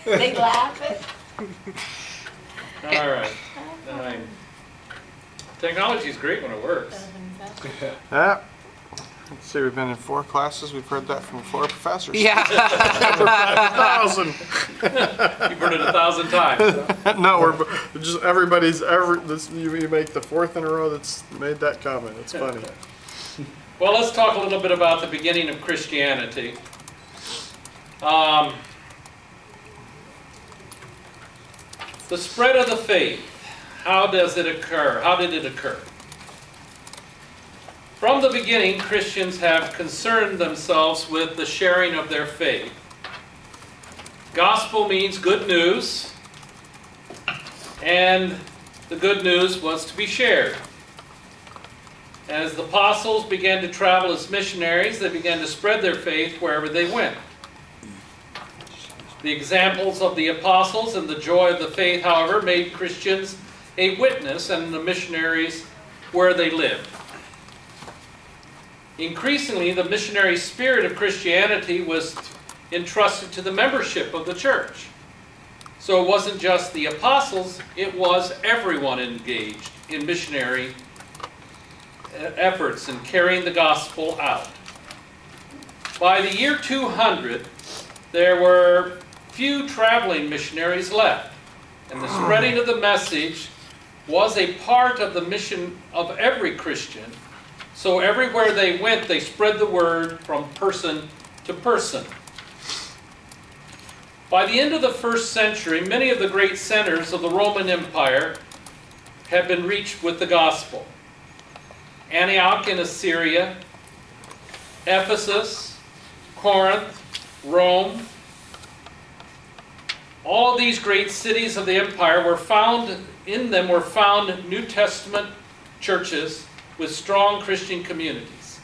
They laugh at. All right. 9. Technology is great when it works. Yeah. Let's see, we've been in 4 classes. We've heard that from 4 professors. Yeah. 1,000. You've heard it 1,000 times. No, we're just you make the 4th in a row that's made that comment. It's funny. Well, let's talk a little bit about the beginning of Christianity. The spread of the faith. How does it occur? How did it occur? From the beginning, Christians have concerned themselves with the sharing of their faith. Gospel means good news, and the good news was to be shared. As the apostles began to travel as missionaries, they began to spread their faith wherever they went. The examples of the apostles and the joy of the faith, however, made Christians a witness and the missionaries where they lived. Increasingly, the missionary spirit of Christianity was entrusted to the membership of the church. So it wasn't just the apostles, it was everyone engaged in missionary efforts in carrying the gospel out. By the year 200, there were few traveling missionaries left, and the spreading of the message was a part of the mission of every Christian. So everywhere they went, they spread the word from person to person. By the end of the 1st century, many of the great centers of the Roman Empire had been reached with the gospel. Antioch in Assyria, Ephesus, Corinth, Rome. All of these great cities of the empire were found, in them were found New Testament churches with strong Christian communities.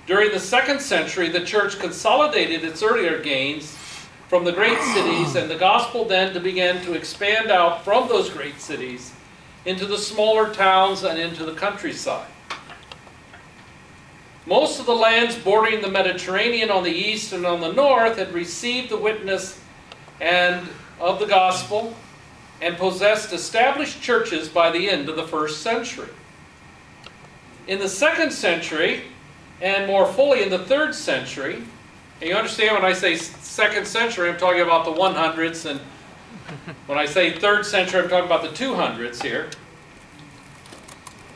During the 2nd century, the church consolidated its earlier gains from the great cities, and the gospel then began to expand out from those great cities into the smaller towns and into the countryside. Most of the lands bordering the Mediterranean on the east and on the north had received the witness of the gospel and possessed established churches by the end of the 1st century. In the 2nd century, and more fully in the 3rd century, and you understand when I say 2nd century, I'm talking about the 100s, and when I say 3rd century, I'm talking about the 200s here.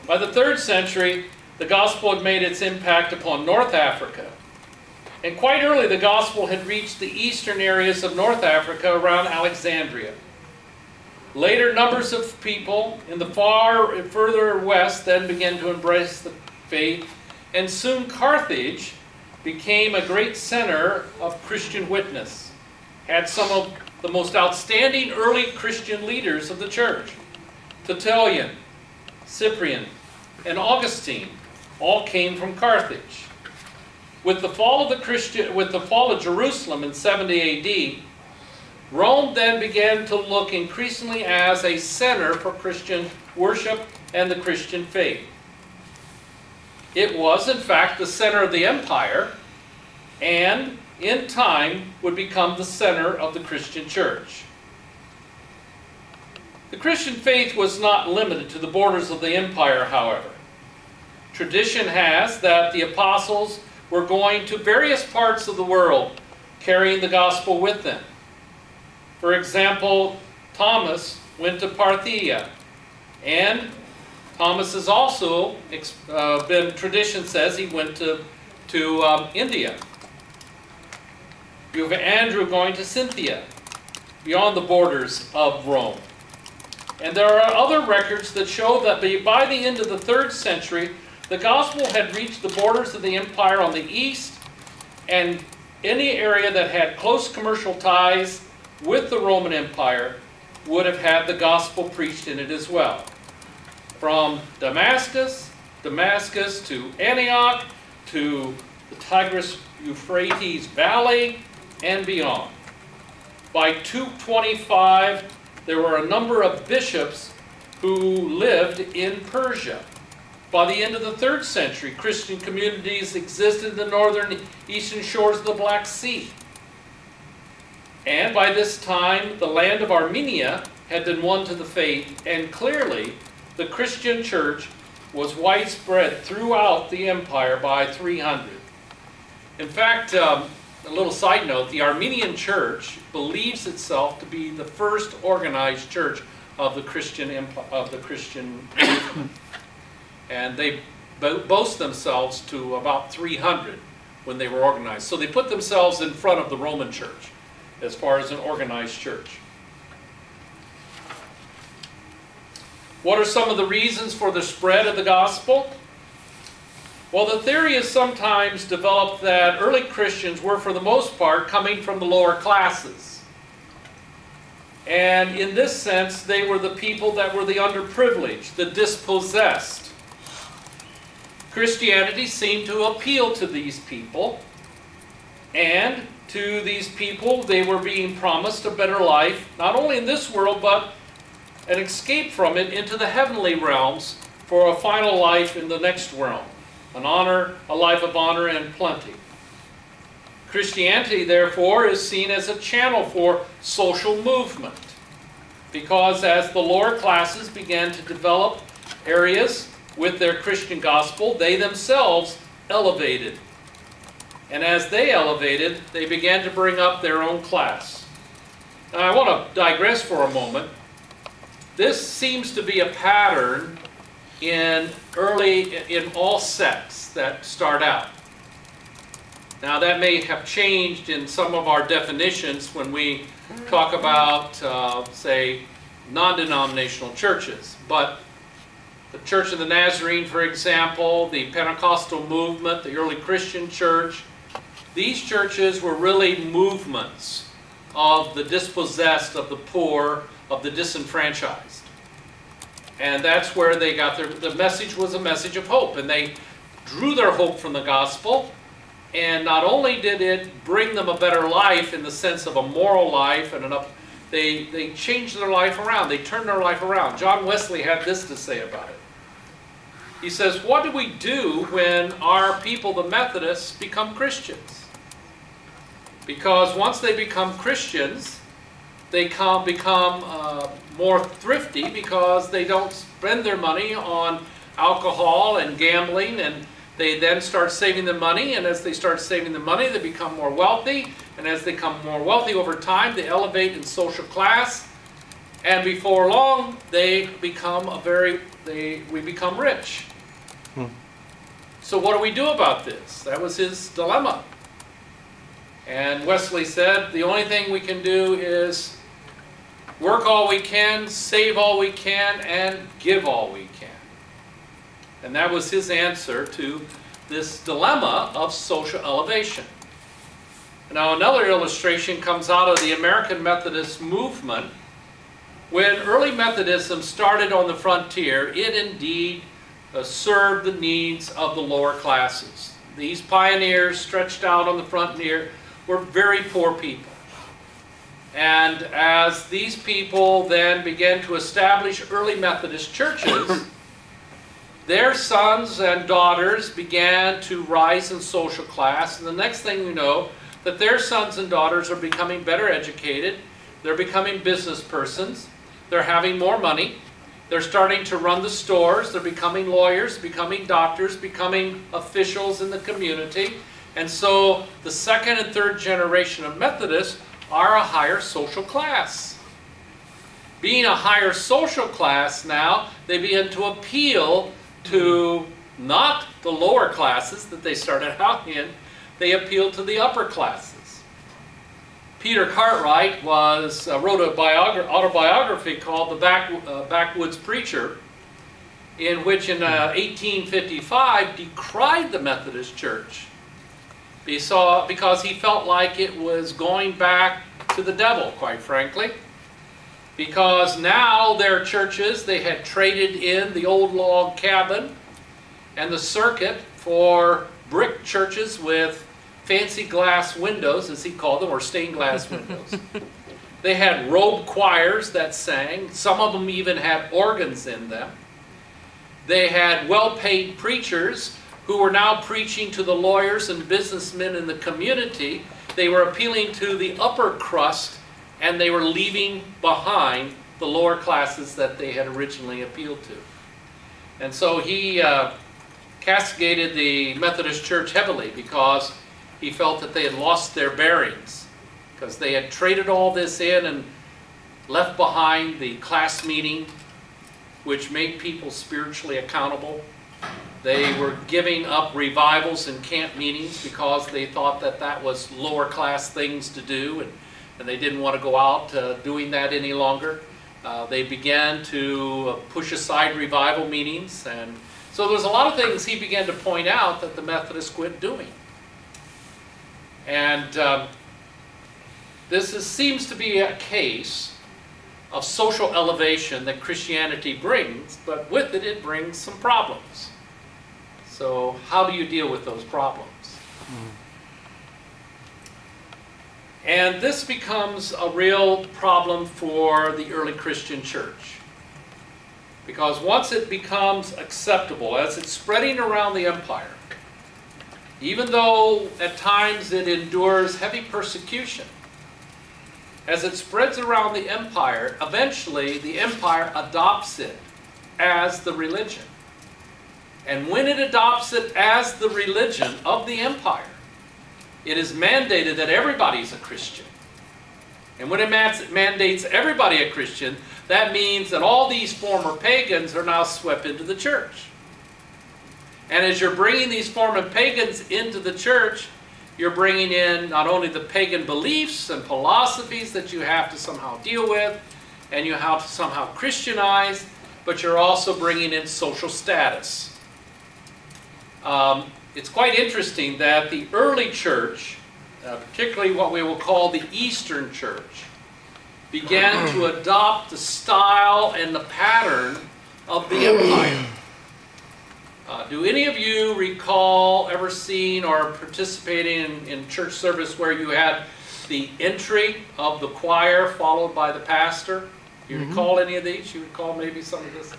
By the 3rd century, the gospel had made its impact upon North Africa. And quite early, the gospel had reached the eastern areas of North Africa around Alexandria. Later, numbers of people in the further west then began to embrace the faith, and soon Carthage became a great center of Christian witness. Had some of the most outstanding early Christian leaders of the church. Tertullian, Cyprian, and Augustine all came from Carthage. With the fall of Jerusalem in 70 A.D., Rome then began to look increasingly as a center for Christian worship and the Christian faith. It was, in fact, the center of the empire, and in time would become the center of the Christian church. The Christian faith was not limited to the borders of the empire, however. Tradition has that the apostles were going to various parts of the world, carrying the gospel with them. For example, Thomas went to Parthia, and Thomas has also tradition says he went to India. You have Andrew going to Scythia, beyond the borders of Rome. And there are other records that show that by the end of the 3rd century, the gospel had reached the borders of the empire on the east, and any area that had close commercial ties with the Roman Empire would have had the gospel preached in it as well. From Damascus to Antioch, to the Tigris-Euphrates Valley, and beyond. By 225, there were a number of bishops who lived in Persia. By the end of the 3rd century, Christian communities existed in the northern eastern shores of the Black Sea. And by this time, the land of Armenia had been won to the faith, and clearly the Christian church was widespread throughout the empire by 300. In fact, a little side note, the Armenian church believes itself to be the first organized church of the Christian movement. And they boast themselves to about 300 when they were organized. So they put themselves in front of the Roman church as far as an organized church. What are some of the reasons for the spread of the gospel? Well, the theory is sometimes developed that early Christians were, for the most part, coming from the lower classes. And in this sense, they were the people that were the underprivileged, the dispossessed. Christianity seemed to appeal to these people, and to these people they were being promised a better life, not only in this world, but an escape from it into the heavenly realms for a final life in the next realm, a life of honor and plenty. Christianity, therefore, is seen as a channel for social movement, because as the lower classes began to develop areas with their Christian gospel, they themselves elevated. And as they elevated, they began to bring up their own class. Now I want to digress for a moment. This seems to be a pattern in all sects that start out. Now that may have changed in some of our definitions when we talk about, say, non-denominational churches. But the Church of the Nazarene, for example, the Pentecostal movement, the early Christian church, these churches were really movements of the dispossessed, of the poor, of the disenfranchised. And that's where they got the message was a message of hope. And they drew their hope from the gospel. And not only did it bring them a better life in the sense of a moral life, and they changed their life around. They turned their life around. John Wesley had this to say about it. He says, what do we do when our people, the Methodists, become Christians? Because once they become Christians, they become more thrifty because they don't spend their money on alcohol and gambling, and they then start saving the money, and as they start saving the money, they become more wealthy, and as they become more wealthy over time, they elevate in social class, and before long, they become we become rich. So what do we do about this? That was his dilemma. And Wesley said, the only thing we can do is work all we can, save all we can, and give all we can. And that was his answer to this dilemma of social elevation. Now another illustration comes out of the American Methodist movement. When early Methodism started on the frontier, it indeed served the needs of the lower classes. These pioneers stretched out on the frontier were very poor people. And as these people then began to establish early Methodist churches, their sons and daughters began to rise in social class, and the next thing you know, that their sons and daughters are becoming better educated, they're becoming business persons, they're having more money, they're starting to run the stores, they're becoming lawyers, becoming doctors, becoming officials in the community. And so the second and third generation of Methodists are a higher social class. Being a higher social class now, they begin to appeal to not the lower classes that they started out in, they appeal to the upper classes. Peter Cartwright wrote an autobiography called The Backwoods Preacher, in which in 1855 decried the Methodist Church because he felt like it was going back to the devil, quite frankly. Because now their churches, they had traded in the old log cabin and the circuit for brick churches with fancy glass windows, as he called them, or stained glass windows. They had robe choirs that sang. Some of them even had organs in them. They had well-paid preachers who were now preaching to the lawyers and businessmen in the community, they were appealing to the upper crust, and they were leaving behind the lower classes that they had originally appealed to. And so he castigated the Methodist Church heavily because he felt that they had lost their bearings, because they had traded all this in and left behind the class meeting, which made people spiritually accountable. They were giving up revivals and camp meetings because they thought that that was lower class things to do, and they didn't want to go out doing that any longer. They began to push aside revival meetings, and so there's a lot of things he began to point out that the Methodists quit doing. And this seems to be a case of social elevation that Christianity brings, but with it, it brings some problems. So how do you deal with those problems? And this becomes a real problem for the early Christian church. Because once it becomes acceptable, as it's spreading around the empire, even though at times it endures heavy persecution, as it spreads around the empire, eventually the empire adopts it as the religion. And when it adopts it as the religion of the empire, it is mandated that everybody's a Christian. And when it mandates everybody a Christian, that means that all these former pagans are now swept into the church. And as you're bringing these former pagans into the church, you're bringing in not only the pagan beliefs and philosophies that you have to somehow deal with, and you have to somehow Christianize, but you're also bringing in social status. It's quite interesting that the early church, particularly what we will call the Eastern Church, began to adopt the style and the pattern of the empire. Do any of you recall ever seeing or participating in church service where you had the entry of the choir followed by the pastor? Do you recall any of these? You recall maybe some of this?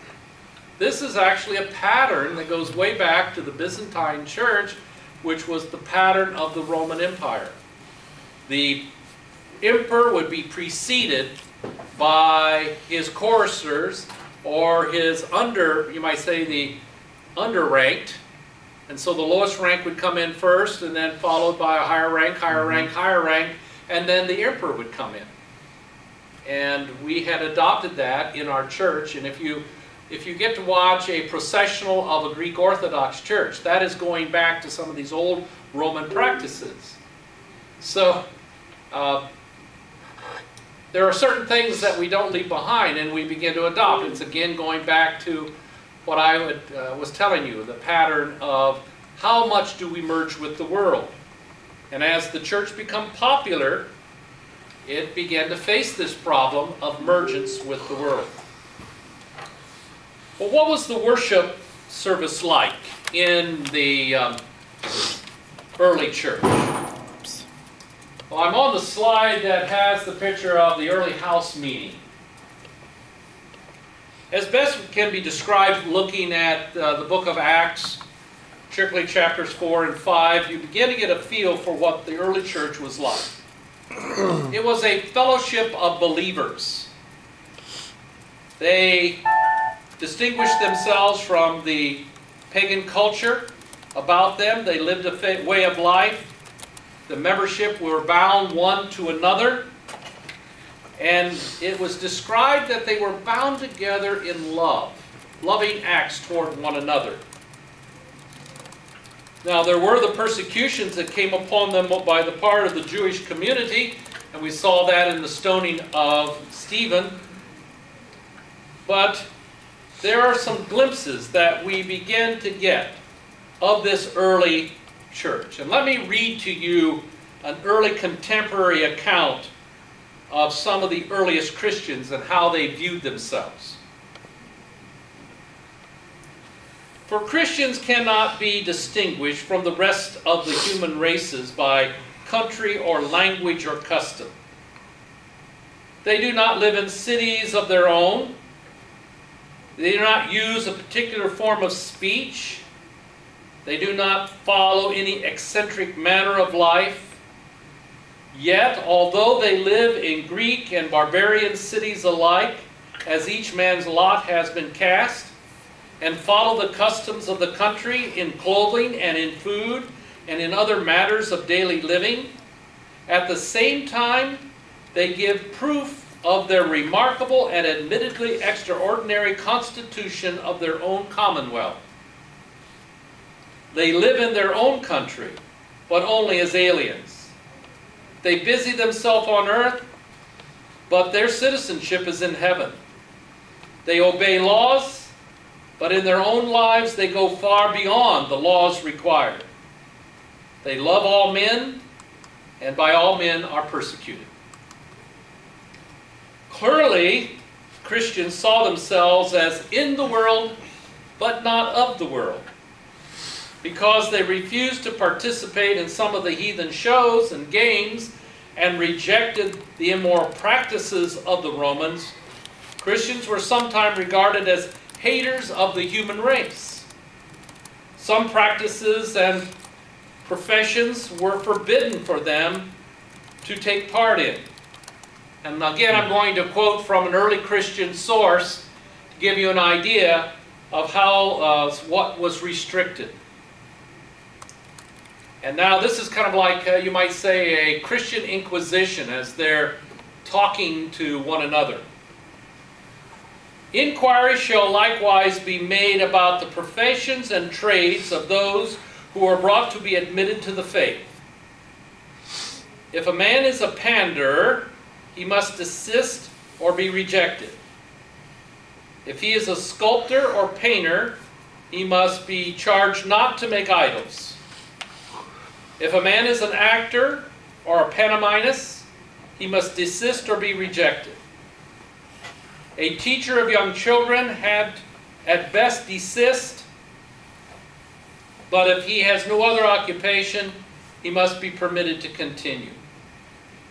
This is actually a pattern that goes way back to the Byzantine Church, which was the pattern of the Roman Empire. The emperor would be preceded by his choristers, or his you might say the underranked, and so the lowest rank would come in first, and then followed by a higher rank, higher rank, higher rank, and then the emperor would come in. And we had adopted that in our church, and if you get to watch a processional of a Greek Orthodox church, that is going back to some of these old Roman practices. So there are certain things that we don't leave behind and we begin to adopt. It's again going back to what I was telling you, the pattern of how much do we merge with the world. And as the church became popular, it began to face this problem of mergence with the world. Well, what was the worship service like in the early church? Well, I'm on the slide that has the picture of the early house meeting. As best can be described looking at the book of Acts, particularly chapters 4 and 5, you begin to get a feel for what the early church was like. It was a fellowship of believers. They distinguished themselves from the pagan culture about them. They lived a way of life. The membership were bound one to another. And it was described that they were bound together in love, loving acts toward one another. Now, there were the persecutions that came upon them by the part of the Jewish community, and we saw that in the stoning of Stephen. But there are some glimpses that we begin to get of this early church. And let me read to you an early contemporary account of some of the earliest Christians and how they viewed themselves. For Christians cannot be distinguished from the rest of the human races by country or language or custom. They do not live in cities of their own. They do not use a particular form of speech. They do not follow any eccentric manner of life. Yet, although they live in Greek and barbarian cities alike, as each man's lot has been cast, and follow the customs of the country in clothing and in food and in other matters of daily living, at the same time they give proof of their remarkable and admittedly extraordinary constitution of their own commonwealth. They live in their own country, but only as aliens. They busy themselves on earth, but their citizenship is in heaven. They obey laws, but in their own lives they go far beyond the laws required. They love all men, and by all men are persecuted. Clearly, Christians saw themselves as in the world, but not of the world. Because they refused to participate in some of the heathen shows and games and rejected the immoral practices of the Romans, Christians were sometimes regarded as haters of the human race. Some practices and professions were forbidden for them to take part in. And again, I'm going to quote from an early Christian source to give you an idea of how what was restricted. And now this is kind of like, you might say, a Christian Inquisition as they're talking to one another. Inquiry shall likewise be made about the professions and trades of those who are brought to be admitted to the faith. If a man is a panderer, he must desist or be rejected. If he is a sculptor or painter, he must be charged not to make idols. If a man is an actor or a pantomimist, he must desist or be rejected. A teacher of young children had at best desist, but if he has no other occupation, he must be permitted to continue.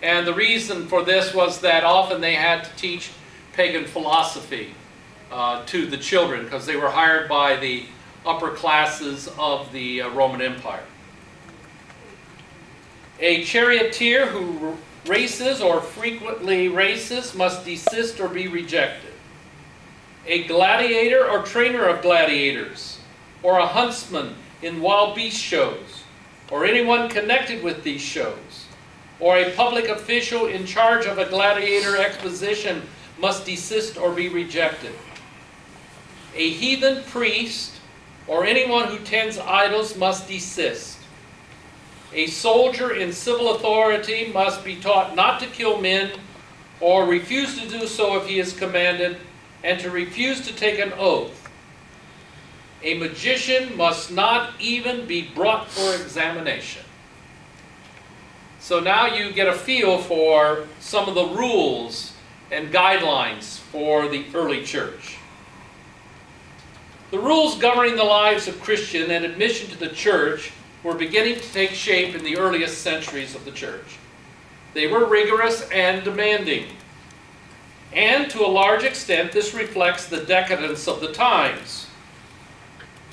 And the reason for this was that often they had to teach pagan philosophy to the children because they were hired by the upper classes of the Roman Empire. A charioteer who races or frequently races must desist or be rejected. A gladiator or trainer of gladiators, or a huntsman in wild beast shows, or anyone connected with these shows, or a public official in charge of a gladiator exposition must desist or be rejected. A heathen priest or anyone who tends idols must desist. A soldier in civil authority must be taught not to kill men or refuse to do so if he is commanded, and to refuse to take an oath. A magician must not even be brought for examination. So now you get a feel for some of the rules and guidelines for the early church. The rules governing the lives of Christians and admission to the church were beginning to take shape in the earliest centuries of the church. They were rigorous and demanding. And to a large extent, this reflects the decadence of the times.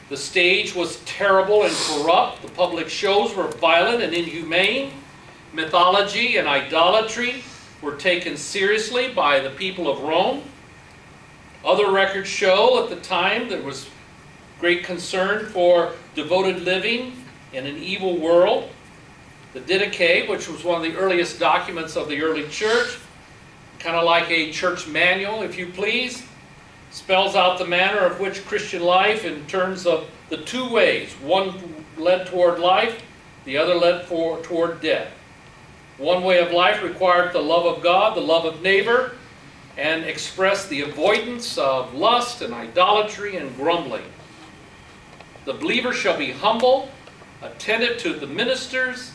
The stage was terrible and corrupt. The public shows were violent and inhumane. Mythology and idolatry were taken seriously by the people of Rome. Other records show at the time there was great concern for devoted living in an evil world. The Didache, which was one of the earliest documents of the early church, kind of like a church manual, if you please, spells out the manner of which Christian life in terms of the two ways. One led toward life, the other led toward death. One way of life required the love of God, the love of neighbor, and expressed the avoidance of lust and idolatry and grumbling. The believer shall be humble, attentive to the ministers,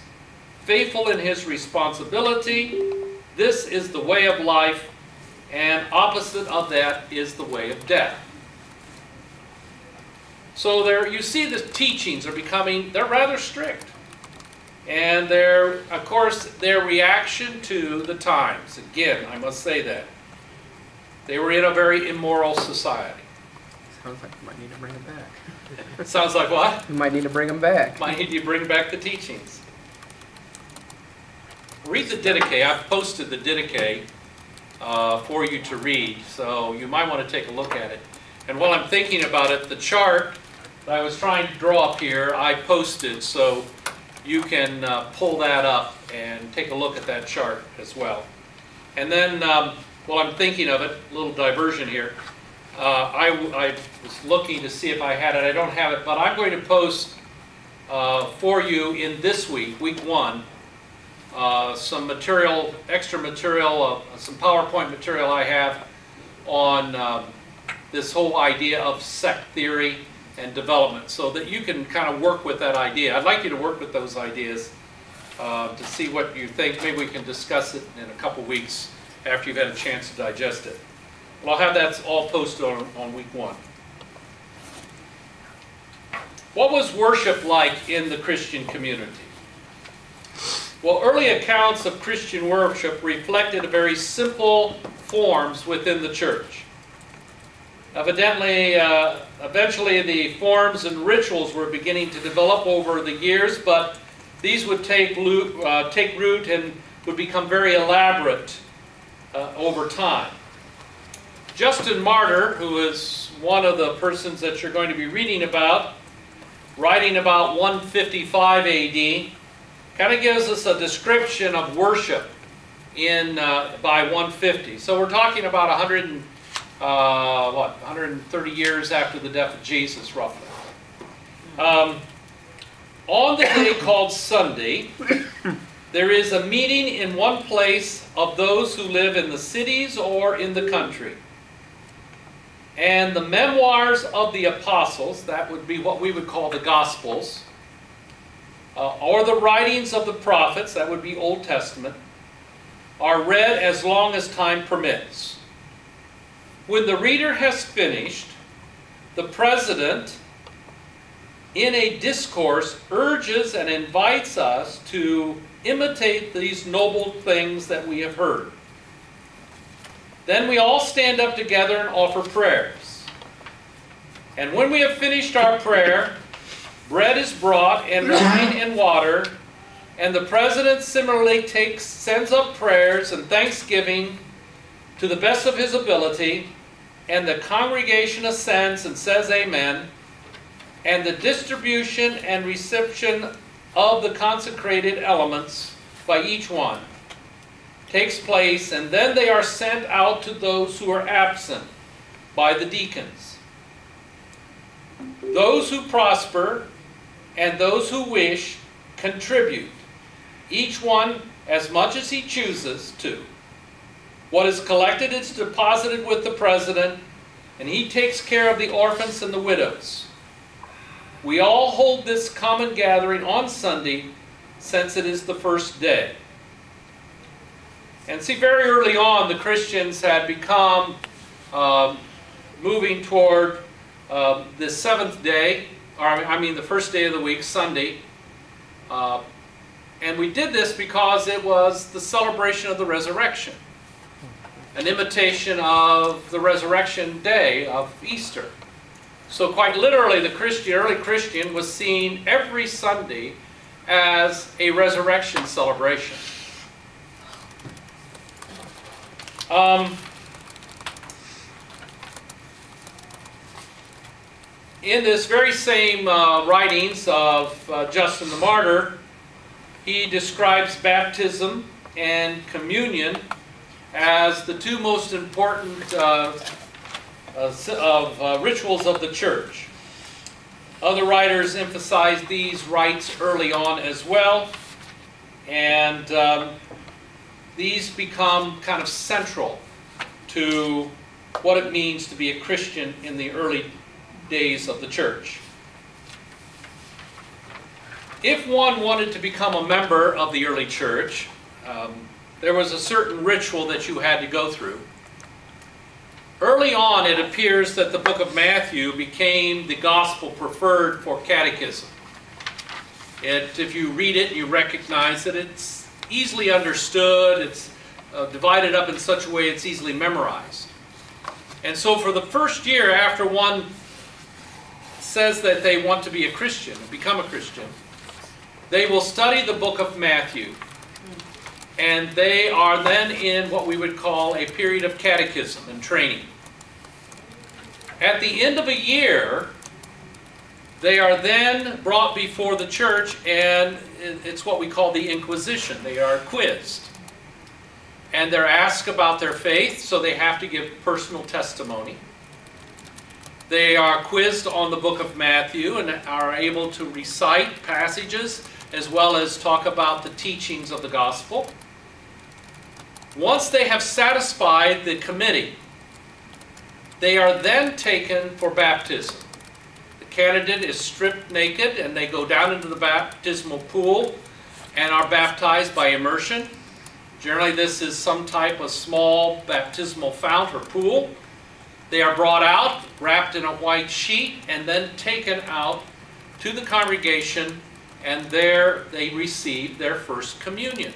faithful in his responsibility. This is the way of life, and opposite of that is the way of death. So there you see the teachings are becoming, they're rather strict. And they're, of course, their reaction to the times. Again, I must say that. They were in a very immoral society. Sounds like we might need to bring them back. Sounds like what? We might need to bring them back. Might need to bring back the teachings. read the Didache. I've posted the Didache for you to read, so you might want to take a look at it. And while I'm thinking about it, the chart that I was trying to draw up here, I posted, so you can pull that up and take a look at that chart as well. And then, while I'm thinking of it, a little diversion here, I was looking to see if I had it. I don't have it, but I'm going to post for you in this week, week 1, some material, extra material, some PowerPoint material I have on this whole idea of sect theory and development, so that you can kind of work with that idea. I'd like you to work with those ideas to see what you think. Maybe we can discuss it in a couple weeks after you've had a chance to digest it. Well, I'll have that all posted on week 1. What was worship like in the Christian community? Well, early accounts of Christian worship reflected very simple forms within the church. Evidently, eventually the forms and rituals were beginning to develop over the years, but these would take root and would become very elaborate over time. Justin Martyr, who is one of the persons that you're going to be reading about, writing about 155 AD, kind of gives us a description of worship by 150. So we're talking about 130 years after the death of Jesus, roughly. On the day called Sunday, there is a meeting in one place of those who live in the cities or in the country. And the memoirs of the apostles, that would be what we would call the Gospels, or the writings of the prophets, that would be Old Testament, are read as long as time permits. When the reader has finished, the president, in a discourse, urges and invites us to imitate these noble things that we have heard. Then we all stand up together and offer prayers. And when we have finished our prayer, bread is brought and wine and water, and the president similarly sends up prayers and thanksgiving to the best of his ability, and the congregation assents and says amen, and the distribution and reception of the consecrated elements by each one takes place, and then they are sent out to those who are absent by the deacons. Those who prosper and those who wish contribute, each one as much as he chooses to. What is collected is deposited with the president, and he takes care of the orphans and the widows. We all hold this common gathering on Sunday, since it is the first day. And see, very early on, the Christians had become moving toward the seventh day, or I mean the first day of the week, Sunday. And we did this because it was the celebration of the resurrection, an imitation of the resurrection day of Easter. So quite literally, the early Christian was seen every Sunday as a resurrection celebration. In this very same writings of Justin the Martyr, he describes baptism and communion as the two most important rituals of the church. Other writers emphasize these rites early on as well, and these become kind of central to what it means to be a Christian in the early days of the church. If one wanted to become a member of the early church, there was a certain ritual that you had to go through. Early on, it appears that the book of Matthew became the gospel preferred for catechism. If you read it, you recognize that it's easily understood, it's divided up in such a way it's easily memorized. And so for the first year after one says that they want to be a Christian, become a Christian, they will study the book of Matthew. and they are then in what we would call a period of catechism and training. At the end of a year, they are then brought before the church, and it's what we call the Inquisition. They are quizzed. And they're asked about their faith, so they have to give personal testimony. They are quizzed on the book of Matthew and are able to recite passages as well as talk about the teachings of the gospel. Once they have satisfied the committee, they are then taken for baptism. The candidate is stripped naked and they go down into the baptismal pool and are baptized by immersion. Generally this is some type of small baptismal fount or pool. They are brought out, wrapped in a white sheet, and then taken out to the congregation, and there they receive their first communion.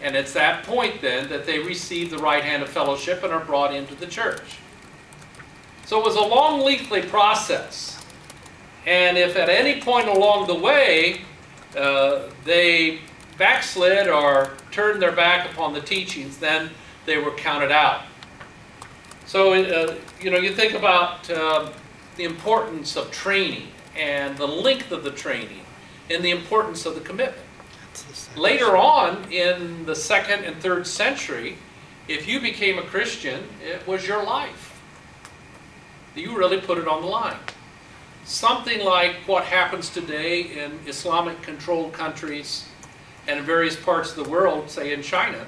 And it's that point then that they receive the right hand of fellowship and are brought into the church. So it was a long, lengthy process. And if at any point along the way they backslid or turned their back upon the teachings, then they were counted out. So, you think about the importance of training and the length of the training and the importance of the commitment. Later on in the 2nd and 3rd century, if you became a Christian, it was your life. You really put it on the line. Something like what happens today in Islamic-controlled countries and in various parts of the world, say in China,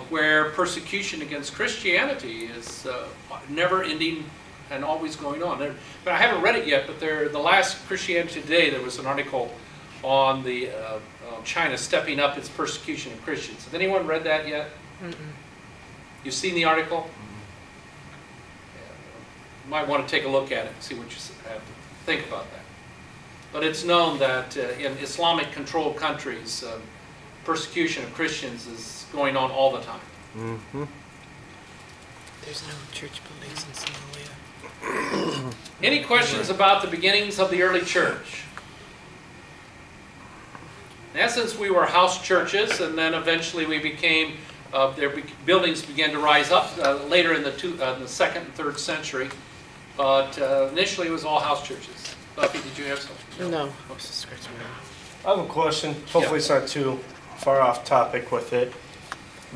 where persecution against Christianity is never ending and always going on. But I haven't read it yet, but the last Christianity Today, there was an article on the China stepping up its persecution of Christians. Has anyone read that yet? Mm-mm. You've seen the article? You might want to take a look at it and see what you have to think about that. But it's known that in Islamic-controlled countries, persecution of Christians is going on all the time. Mm-hmm. There's no church buildings in Somalia. Any questions about the beginnings of the early church? In essence, we were house churches, and then eventually we became, buildings began to rise up later in the 2nd and 3rd century. But initially it was all house churches. Buffy, did you have something? No. I have a question. Hopefully it's not too far off topic with it.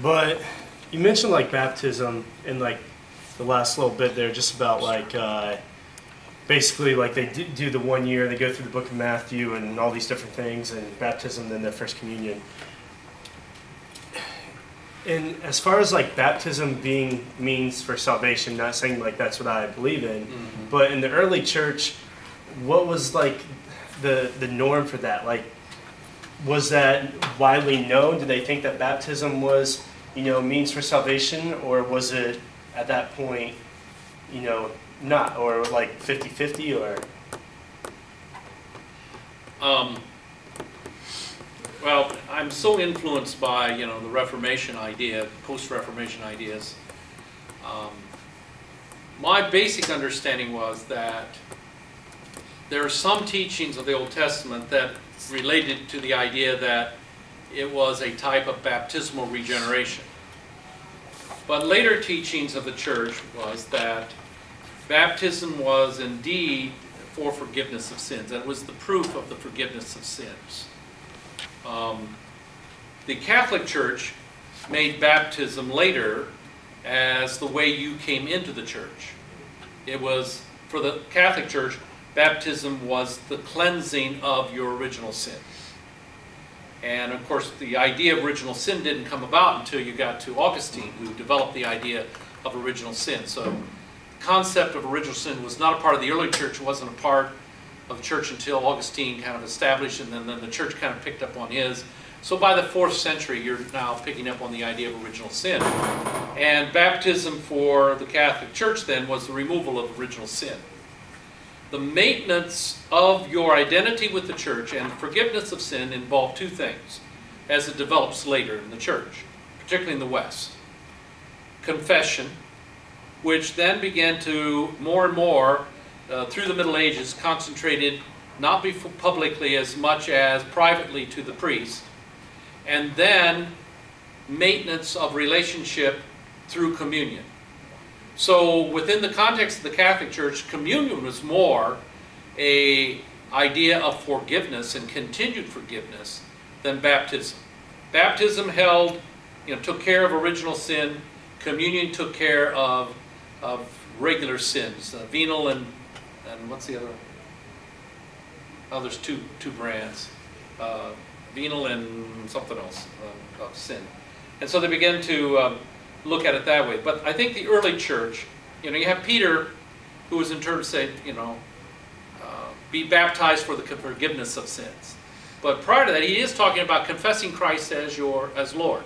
But you mentioned like baptism in like the last little bit there, just about like basically like they do the 1 year, they go through the book of Matthew and all these different things, and baptism, then their first communion. And as far as like baptism being means for salvation, not saying like that's what I believe in, mm-hmm. but in the early church, what was like the norm for that? Like, was that widely known? Did they think that baptism was, means for salvation, or was it at that point, not, or like 50-50, or? Well, I'm so influenced by, the Reformation idea, post-Reformation ideas. My basic understanding was that there are some teachings of the Old Testament that related to the idea that it was a type of baptismal regeneration. But later teachings of the church was that baptism was indeed for forgiveness of sins. That was the proof of the forgiveness of sins. The Catholic Church made baptism later as the way you came into the church. It was, for the Catholic Church, baptism was the cleansing of your original sin. And of course, the idea of original sin didn't come about until you got to Augustine, who developed the idea of original sin. So the concept of original sin was not a part of the early church. It wasn't a part of the church until Augustine kind of established, and then the church kind of picked up on his. So by the 4th century, you're now picking up on the idea of original sin. And baptism for the Catholic Church then was the removal of original sin. The maintenance of your identity with the church and forgiveness of sin involve two things as it develops later in the church, particularly in the West. Confession, which then began to more and more through the Middle Ages concentrated not publicly as much as privately to the priest, and then maintenance of relationship through communion. So within the context of the Catholic Church, communion was more an idea of forgiveness and continued forgiveness than baptism. Baptism held, took care of original sin. Communion took care of regular sins, venal and what's the other? Oh, there's two brands, venal and something else of sin. And so they began to look at it that way. But I think the early church, you have Peter, who was in terms saying, be baptized for the forgiveness of sins. But prior to that, he is talking about confessing Christ as Lord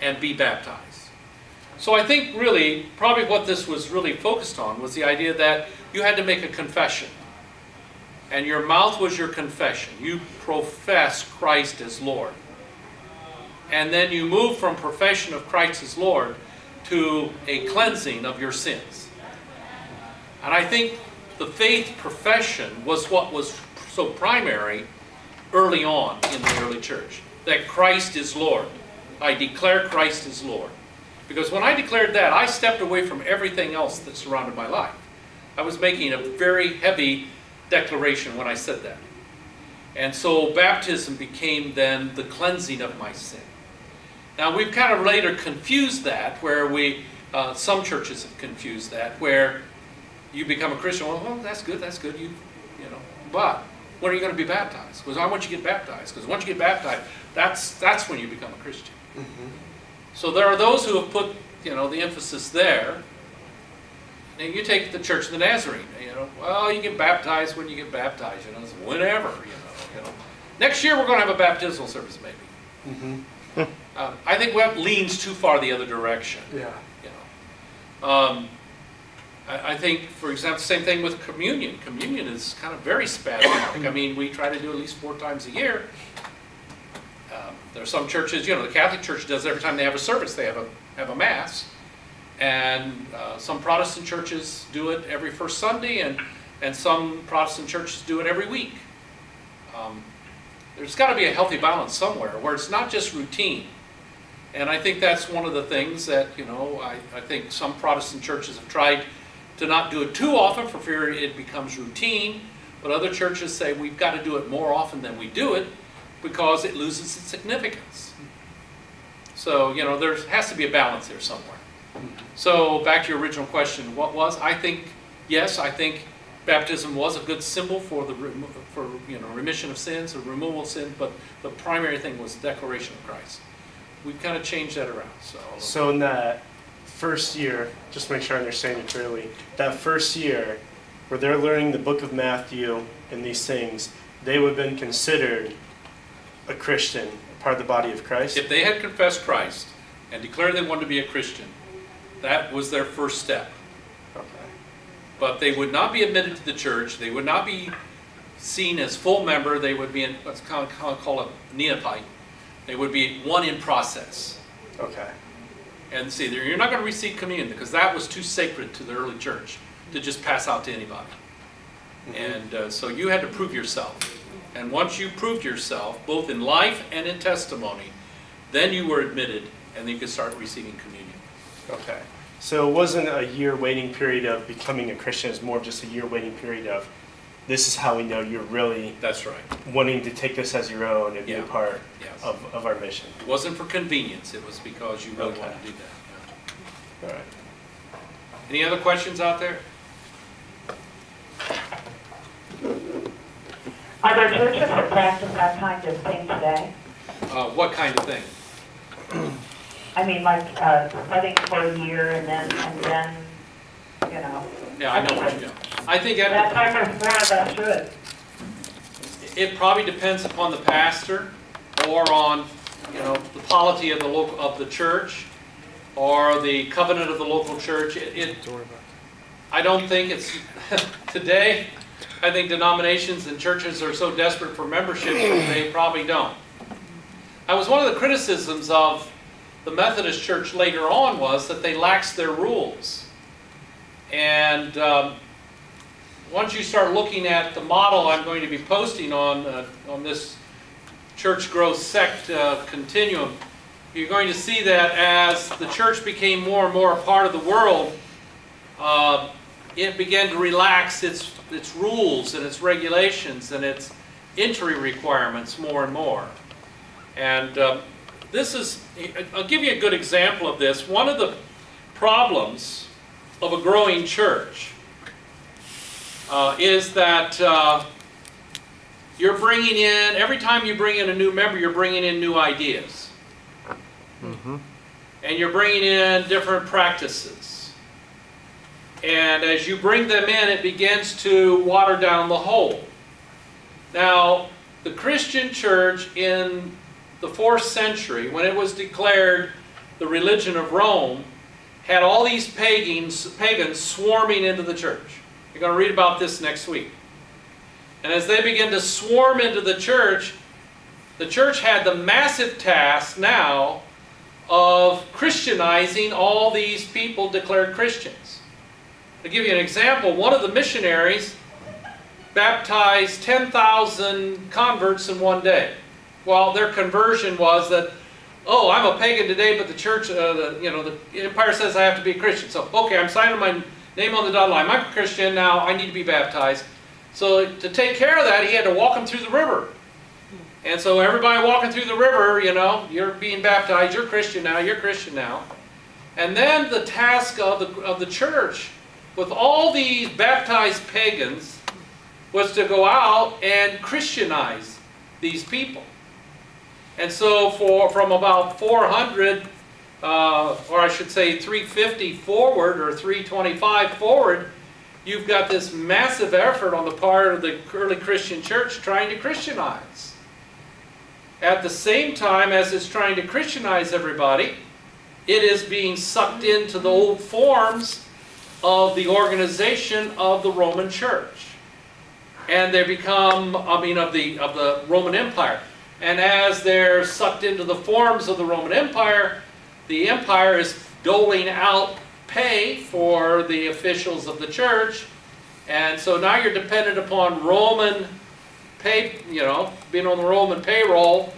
and be baptized. So I think really, probably what this was really focused on was the idea that you had to make a confession. And your mouth was your confession. You profess Christ as Lord. And then you move from profession of Christ as Lord to a cleansing of your sins. And I think the faith profession was what was so primary early on in the early church. That Christ is Lord. I declare Christ is Lord. Because when I declared that, I stepped away from everything else that surrounded my life. I was making a very heavy declaration when I said that. And so baptism became then the cleansing of my sin. Now we've kind of later confused that, where some churches have confused that, where you become a Christian, well that's good, but when are you going to be baptized? Because I want you to get baptized. Because once you get baptized, that's when you become a Christian. Mm-hmm. So there are those who have put, the emphasis there. And you take the Church of the Nazarene, well, you get baptized when you get baptized, it's whenever, Next year we're going to have a baptismal service, maybe. Mm-hmm. I think that leans too far the other direction. Yeah. I think, for example, same thing with communion. Communion is kind of very spasmodic. I mean, we try to do at least 4 times a year. There are some churches, the Catholic Church does every time they have a service, they have a Mass. And some Protestant churches do it every first Sunday, and some Protestant churches do it every week. There's got to be a healthy balance somewhere where it's not just routine. And I think that's one of the things that, I think some Protestant churches have tried to not do it too often for fear it becomes routine. But other churches say we've got to do it more often than we do it because it loses its significance. So, there has to be a balance there somewhere. So back to your original question, what was? I think, yes, I think baptism was a good symbol for remission of sins or removal of sin, but the primary thing was the declaration of Christ. We've kind of changed that around. So in that first year, just to make sure I understand it clearly, that first year where they're learning the book of Matthew and these things, they would have been considered a Christian, part of the body of Christ? If they had confessed Christ and declared they wanted to be a Christian, that was their first step. Okay. But they would not be admitted to the church. They would not be seen as full member. They would be what's called a neophyte. They would be one in process. Okay. And see, you're not going to receive communion because that was too sacred to the early church to just pass out to anybody. Mm-hmm. And so you had to prove yourself. And once you proved yourself, both in life and in testimony, then you were admitted, and then you could start receiving communion. Okay. So it wasn't a year waiting period of becoming a Christian. It's more of just a year waiting period of this is how we know you're really That's right. wanting to take this as your own and be a part of our mission. It wasn't for convenience. It was because you really wanted to do that. All right. Any other questions out there? Are there churches that practice that kind of thing today? What kind of thing? I mean, like studying for a year and then Yeah, I know what you mean. I think that's kind of that should. it probably depends upon the pastor, or on the polity of the church, or the covenant of the local church. I don't think it's today. I think denominations and churches are so desperate for membership they probably don't. That was one of the criticisms of the Methodist Church later on, was that they laxed their rules. And once you start looking at the model I'm going to be posting on this church growth sect continuum, you're going to see that as the church became more and more a part of the world, it began to relax its rules and its regulations and its entry requirements more and more. And this is, I'll give you a good example of this. One of the problems of a growing church is that you're bringing in, every time you bring in a new member, you're bringing in new ideas. And you're bringing in different practices. And as you bring them in, it begins to water down the whole. Now, the Christian church in the 4th century, when it was declared the religion of Rome, had all these pagans swarming into the church. You're going to read about this next week. And as they begin to swarm into the church had the massive task now of Christianizing all these people declared Christians. To give you an example, one of the missionaries baptized 10,000 converts in one day. Well, their conversion was that, oh, I'm a pagan today, but the church, the empire says I have to be a Christian. So, okay, I'm signing my name on the dotted line. I'm a Christian now. I need to be baptized. So to take care of that, he had to walk them through the river. And so everybody walking through the river, you're being baptized. You're Christian now. You're Christian now. And then the task of the church, with all these baptized pagans, was to go out and Christianize these people. And so from about 400, or I should say 350 forward, or 325 forward, you've got this massive effort on the part of the early Christian church trying to Christianize. At the same time as it's trying to Christianize everybody, it is being sucked into the old forms of the organization of the Roman church. And they become, of the Roman Empire. And as they're sucked into the forms of the Roman Empire, the empire is doling out pay for the officials of the church. And so now you're dependent upon Roman pay, being on the Roman payroll,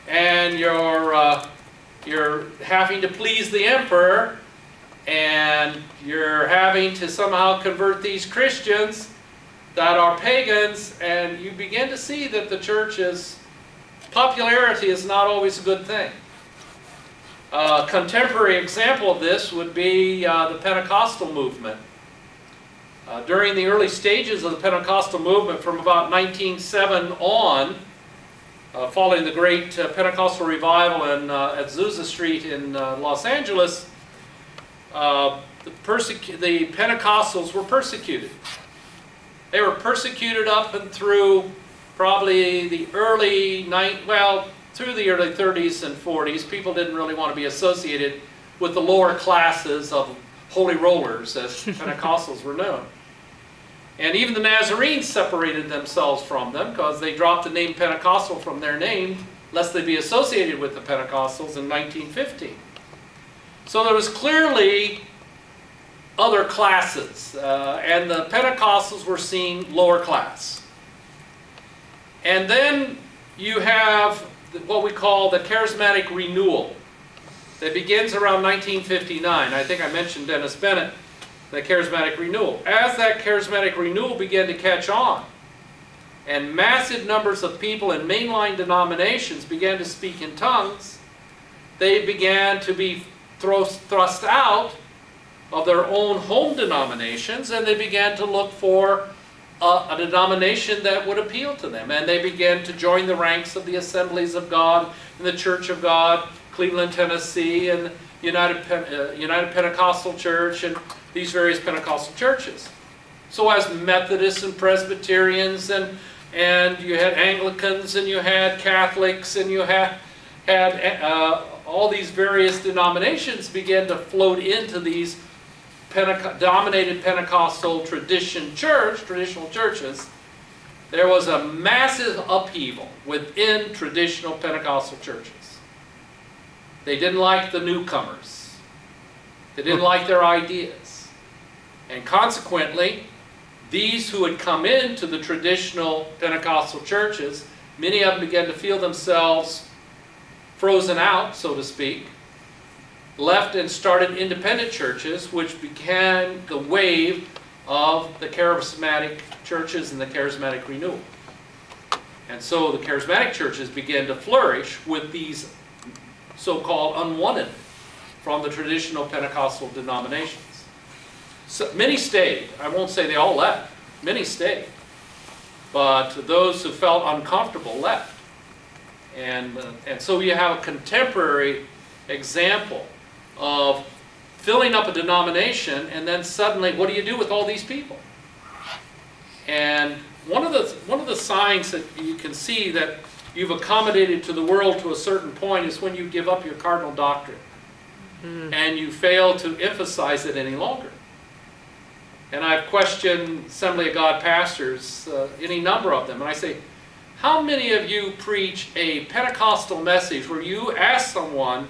and you're having to please the emperor, and you're having to somehow convert these Christians that are pagans, and you begin to see that the church's popularity is not always a good thing. A contemporary example of this would be the Pentecostal movement. During the early stages of the Pentecostal movement, from about 1907 on, following the great Pentecostal revival at Azusa Street in Los Angeles, the Pentecostals were persecuted. They were persecuted up and through probably the early through the early 30s and 40s. People didn't really want to be associated with the lower classes of holy rollers, as Pentecostals were known. And even the Nazarenes separated themselves from them because they dropped the name Pentecostal from their name, lest they be associated with the Pentecostals in 1915. So there was clearly other classes, and the Pentecostals were seen lower class. And then you have what we call the charismatic renewal that begins around 1959. I think I mentioned Dennis Bennett, the charismatic renewal. As that charismatic renewal began to catch on, and massive numbers of people in mainline denominations began to speak in tongues, they began to be thrust out of their own home denominations, and they began to look for a denomination that would appeal to them. And they began to join the ranks of the Assemblies of God and the Church of God, Cleveland, Tennessee, and United Pentecostal Church, and these various Pentecostal churches. So as Methodists and Presbyterians, and you had Anglicans, and you had Catholics, and you had all these various denominations began to float into these dominated Pentecostal traditional churches, there was a massive upheaval within traditional Pentecostal churches. They didn't like the newcomers. They didn't like their ideas. And consequently, these who had come into the traditional Pentecostal churches many of them began to feel themselves frozen out, so to speak, left and started independent churches, which began the wave of the charismatic churches and the charismatic renewal. And so the charismatic churches began to flourish with these so-called unwanted from the traditional Pentecostal denominations. So many stayed. I won't say they all left. Many stayed. But those who felt uncomfortable left. And so you have a contemporary example of filling up a denomination, and then suddenly, what do you do with all these people? And one of the signs that you can see that you've accommodated to the world to a certain point is when you give up your cardinal doctrine and you fail to emphasize it any longer. And I've questioned Assembly of God pastors, any number of them, and I say, how many of you preach a Pentecostal message where you ask someone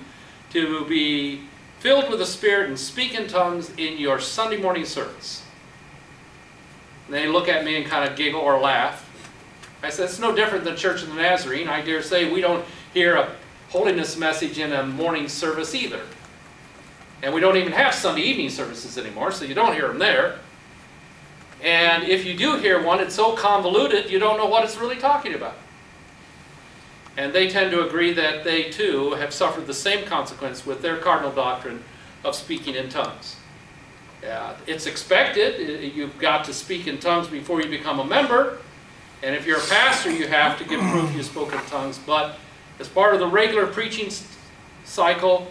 to be filled with the Spirit and speak in tongues in your Sunday morning service? And they look at me and kind of giggle or laugh. I said, it's no different than Church of the Nazarene. I dare say we don't hear a holiness message in a morning service either. And we don't even have Sunday evening services anymore, so you don't hear them there. And if you do hear one, it's so convoluted you don't know what it's really talking about. And they tend to agree that they too have suffered the same consequence with their cardinal doctrine of speaking in tongues. It's expected. You've got to speak in tongues before you become a member. And if you're a pastor, you have to give proof you spoke in tongues. But as part of the regular preaching cycle,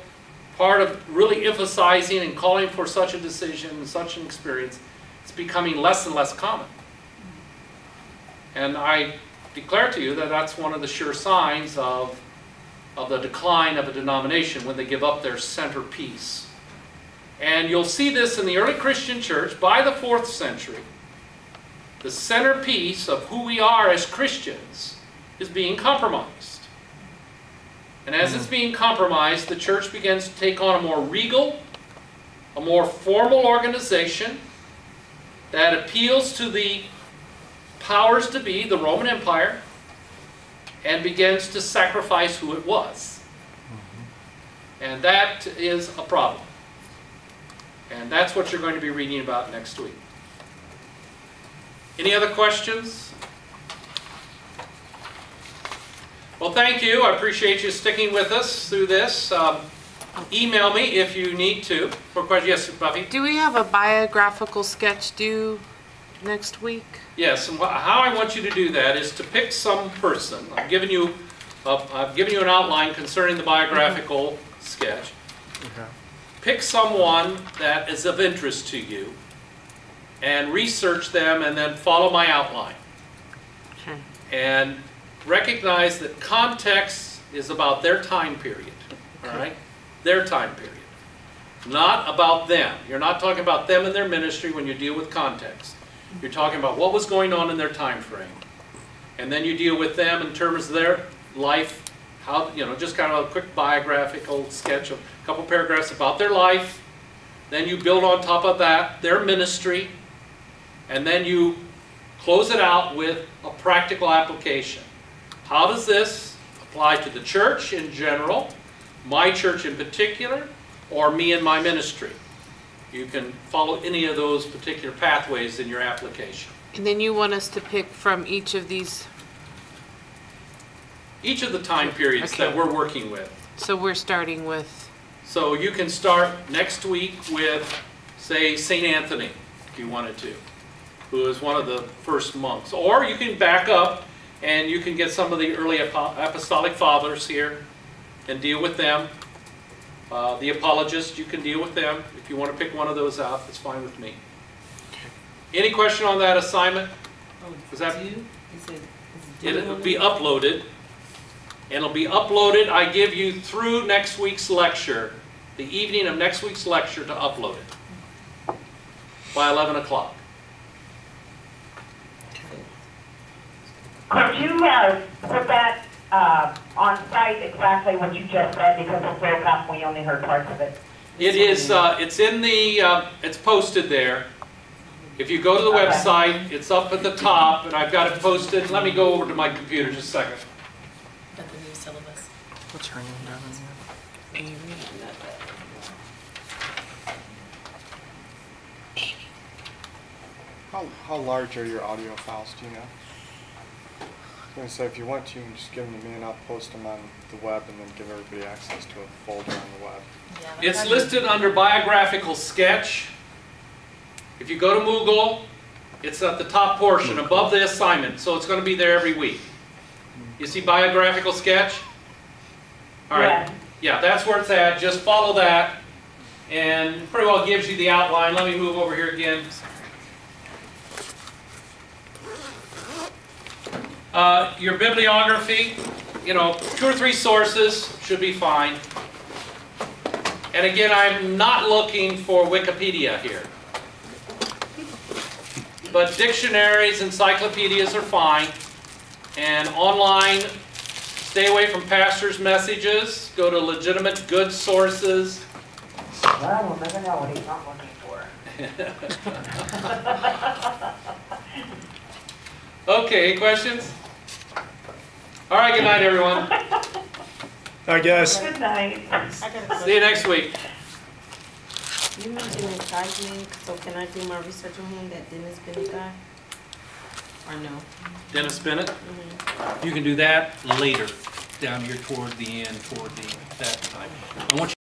part of really emphasizing and calling for such a decision, such an experience, it's becoming less and less common. And I declare to you that that's one of the sure signs of the decline of a denomination, when they give up their centerpiece. And you'll see this in the early Christian church by the 4th century. The centerpiece of who we are as Christians is being compromised. And as it's being compromised, the church begins to take on a more regal, a more formal organization that appeals to the powers to be, the Roman Empire, and begins to sacrifice who it was. And that is a problem. And that's what you're going to be reading about next week. Any other questions? Well, thank you. I appreciate you sticking with us through this. Email me if you need to for questions. Yes, Buffy? Do we have a biographical sketch due next week? Yes, and how I want you to do that is to pick some person. I've given you an outline concerning the biographical sketch. Okay. Pick someone that is of interest to you and research them, and then follow my outline. Okay. And recognize that context is about their time period. All right? Their time period. Not about them. You're not talking about them and their ministry when you deal with context. You're talking about what was going on in their time frame. And then you deal with them in terms of their life, how, just kind of a quick biographical sketch of a couple paragraphs about their life. Then you build on top of that their ministry. And then you close it out with a practical application. How does this apply to the church in general, my church in particular, or me and my ministry? You can follow any of those particular pathways in your application. And then you want us to pick from each of these? Each of the time periods that we're working with. So we're starting with? So you can start next week with, say, St. Anthony, if you wanted to, who is one of the first monks. Or you can back up and you can get some of the early apostolic fathers here and deal with them. The apologists, you can deal with them. If you want to pick one of those out, that's fine with me. Any question on that assignment? Is that due? It'll be uploaded. And it'll be uploaded, I give you through next week's lecture, the evening of next week's lecture, to upload it by 11 o'clock. Could you put that on site, exactly what you just said, because it broke up, we only heard parts of it? It is, it's in the, it's posted there. If you go to the Okay. website, it's up at the top, and I've got it posted. Let me go over to my computer just a second. Got the new syllabus. What's her name down in there? How large are your audio files, do you know? I was going to say, if you want to, you can just give them to me and I'll post them on the web and then give everybody access to a folder on the web. Yeah, It's listed under biographical sketch. If you go to Moogle, it's at the top portion above the assignment, so it's going to be there every week. You see biographical sketch? All right. Yeah, that's where it's at. Just follow that, and it pretty well gives you the outline. Let me move over here again. Your bibliography, 2 or 3 sources should be fine. And again, I'm not looking for Wikipedia here. But dictionaries, encyclopedias are fine. And online, stay away from pastors' messages. Go to legitimate, good sources. Well, we'll never know what he's not looking for. Okay, any questions? All right, good night, everyone. All right, guys. Good night. I got a question. See you next week. You mentioned charging, so can I do my research on him, that Dennis Bennett guy? Or no? Dennis Bennett. Mm-hmm. You can do that later, down here toward the end, that time. I want you